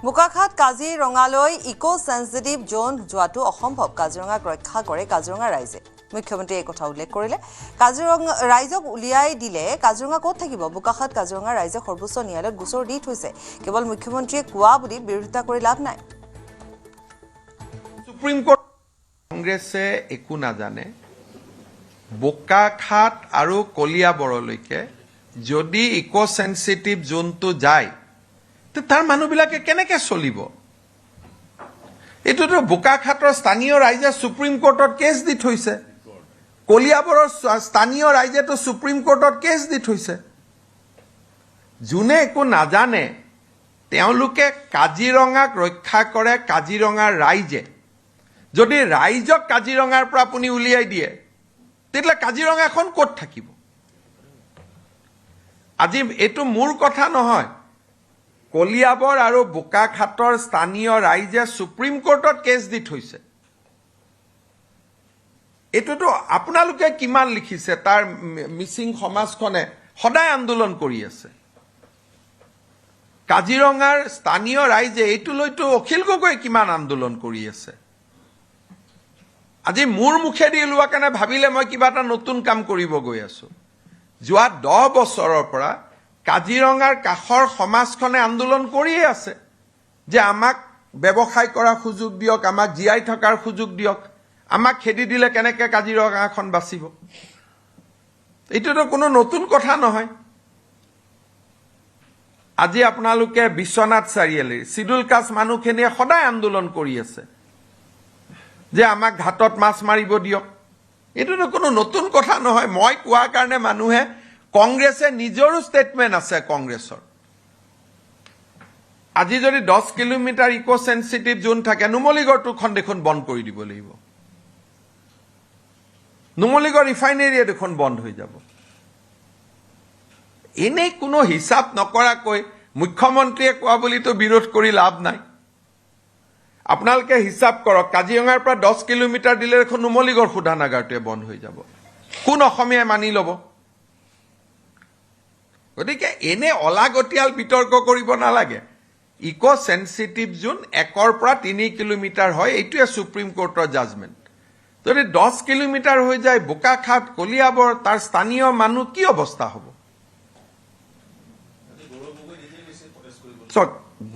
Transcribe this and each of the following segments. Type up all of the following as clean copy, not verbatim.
বোকাখাত কাজিৰঙালৈ eco sensitive জোন যোৱাটো অসম্ভৱ কাজিৰঙাক ৰক্ষা কৰে কাজিৰঙা ৰাইজে মুখ্যমন্ত্ৰীয়ে এই কথা উল্লেখ কৰিলে কাজিৰঙা ৰাইজক উলিয়াই দিলে কাজিৰঙা ক'ত থাকিব বোকাখাত কাজিৰঙা ৰাইজে সৰ্বোচ্চ ন্যায়ালয়ত গোচৰ দি থৈছে কেৱল মুখ্যমন্ত্ৰীয়ে কোৱা বুলি বিৰোধিতা কৰি লাভ নাই সুপ্ৰিম কোৰ্ট কংগ্ৰেছে একো নাজানে বোকাখাত আৰু কলিয়াবৰলৈকে যদি ইকো সেন্সিটিভ জোনটো যায় তাৰ মানুহবিলাকে কেনেকৈ চলিব এইটোতো বোকাখাতৰ স্থানীয় ৰাইজে সুপ্ৰিম কোৰ্টত কেছ দি থৈছে কলিয়াবৰৰ স্থানীয় ৰাইজেতো সুপ্ৰিম কোৰ্টত কেছ দি থৈছে যোনে একো নাজানে তেওঁলোকে কাজিৰঙাক ৰক্ষা কৰে কাজিৰঙাৰ ৰাইজে যদি ৰাইজক কাজিৰঙাৰ পৰা আপুনি উলিয়াই দিয়ে তেতিয়াহ'লে কাজিৰঙাখন ক'ত থাকিব আজি এইটো মোৰ কথা নহয় কলিয়াবৰ আৰু বোকাখাতৰ স্থানীয় ৰাইজে সুপ্ৰিম কোৰ্টত কেছ দি থৈছে এইটোতো আপোনালোকে কিমান লিখিছে তাৰ মিচিং সমাজখনে সদায় আন্দোলন কৰি আছে কাজিৰঙাৰ স্থানীয় ৰাইজে এইটো লৈতো অখিল গগৈ কিমান আন্দোলন কৰি আছে আজি মোৰ মুখেদি ওলোৱা কাৰণে ভাবিলে মই কিবা এটা নতুন কাম কৰিব গৈ আছো যোৱা 10 বছৰৰ পৰা কাজিৰঙাৰ কাষৰ সমাজখনে আন্দোলন কৰিয়ে আছে যে আমাক ব্যৱসায় কৰাৰ সুযোগ দিয়ক আমাক জীয়াই থকাৰ সুযোগ দিয়ক আমাক খেদি দিলে কেনেকৈ কাজিৰঙাখন বাচিব এইটোতো কোনো নতুন কথা নহয় আজি আপোনালোকে বিশ্বনাথ চাৰিআলিৰ চিডুল কাষ্ট মানুহখিনিয়ে সদায় আন্দোলন কৰি আছে যে আমাক ঘাটত মাছ মাৰিব দিয়ক এইটোতো কোনো নতুন কথা নহয় মই কোৱাৰ কাৰণে মানুহে কংগ্ৰেছে নিজৰো ষ্টেটমেণ্ট আছে কংগ্ৰেছৰ আজি যদি 10 কিলোমিটাৰ ইকো সেন্সিটিভ জোন থাকে নুমলীগড়টোখন দেখোন বন্ধ কৰি দিব লাগিব নুমলীগড় ৰিফাইনেৰীয়ে দেখোন বন্ধ হৈ যাব এনেই কোনো হিচাপ নকৰাকৈ মুখ্যমন্ত্ৰীয়ে কোৱা বুলিতো বিৰোধ কৰি লাভ নাই আপোনালোকে হিচাপ কৰক কাজিৰঙাৰ পৰা 10 কিলোমিটাৰ দিলে দেখোন নুমলীগড় শোধনাগাৰটোৱে বন্ধ হৈ যাব কোন অসমীয়াই মানি ল'ব গতিকে এনে অলাগতিয়াল বিতৰ্ক কৰিব নালাগে ইকো সেন্সিটিভ জোন 1 পৰা 3 কিলোমিটাৰ হয় এইটোৱে সুপ্ৰিম কোৰ্টৰ জাজমেণ্ট যদি 10 কিলোমিটাৰ হৈ যায় বোকাখাত কলিয়াবৰ তাৰ স্থানীয় মানুহ কি অৱস্থা হ'ব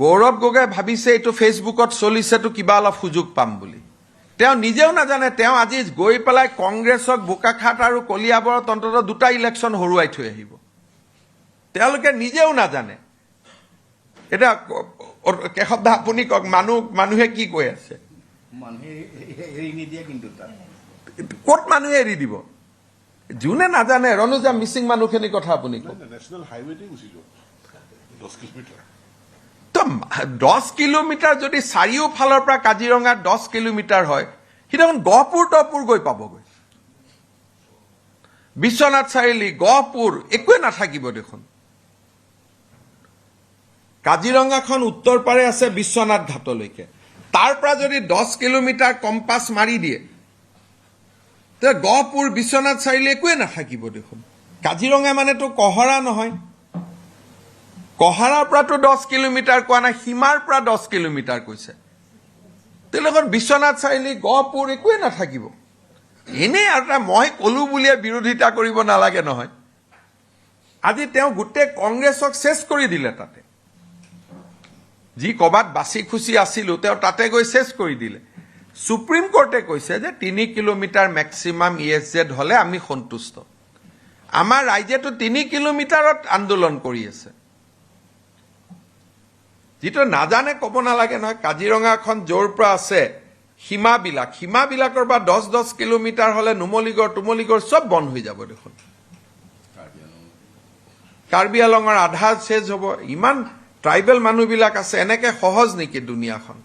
গৌৰৱ গগৈ ভাবিছে এইটো ফেচবুকত চলিছেতো কিবা অলপ সুযোগ পাম বুলি তেওঁ নিজেও নাজানে তেওঁ আজি গৈ পেলাই কংগ্ৰেছক বোকাখাত আৰু কলিয়াবৰত অন্ততঃ 2টা ইলেকশ্যন হৰুৱাই থৈ আহিব তেওঁলোকে নিজেও নাজানে এটা কেশৱদা আপুনি কওক মানুহে কি কৈ আছে ক'ত মানুহে এৰি দিব যোনে নাজানে ৰনুজা মিচিং মানুহখিনিৰ কথা আপুনি কওক নেশ্যনেল হাইৱেতে গুচি যোৱা 10 কিলোমিটাৰ তো 10 কিলোমিটাৰ যদি চাৰিওফালৰ পৰা কাজিৰঙাৰ 10 কিলোমিটাৰ হয় সিদিনাখন গহপুৰ গৈ পাবগৈ বিশ্বনাথ চাৰিআলি গহপুৰ একোৱে নাথাকিব দেখোন কাজিৰঙাখন উত্তৰ পাৰে আছে বিশ্বনাথ ঘাটলৈকে তাৰ পৰা যদি 10 কিলোমিটাৰ কম্পাছ মাৰি দিয়ে তে গহপুৰ বিশ্বনাথ চাৰিআলি একোৱে নাথাকিব দেখোন কাজিৰঙা মানেতো কহৰা নহয় কহাৰাৰ পৰাতো 10 কিলোমিটাৰ কোৱা নাই সীমাৰ পৰা 10 কিলোমিটাৰ কৈছে তেওঁলোকৰ বিশ্বনাথ চাৰিআলি গহপুৰ একোৱে নাথাকিব এনেই আৰু মই কলো বুলিয়ে বিৰোধিতা কৰিব নালাগে নহয় আজি তেওঁ গোটেই কংগ্ৰেছক শেষ কৰি দিলে তাতে যি কবাত বাছি খুচি আছিল তেওঁ তাতে গৈ শেষ কৰি দিলে সুপ্ৰিম কোৰ্টে কৈছে যে 3 কিলোমিটাৰ ম্যাক্সিমাম ইএছজেড হলে আমি সন্তুষ্ট আমাৰ ৰাজ্যটো 3 কিলোমিটাৰত আন্দোলন কৰি আছে যেটো নাজানে ক'ব নালাগে নহয় কাজিৰঙাখন জোৰ পৰা আছে সীমাবিলাকৰ পৰা 10 কিলোমিটাৰ হলে নুমলীগড় সব বন্ধ হৈ যাব দেখোন কাৰ্বি আলঙৰ আধা শেষ হ'ব ইমান ট্ৰাইবেল মানুহবিলাক আছে এনেকে সহজ নেকি দুনিয়াখন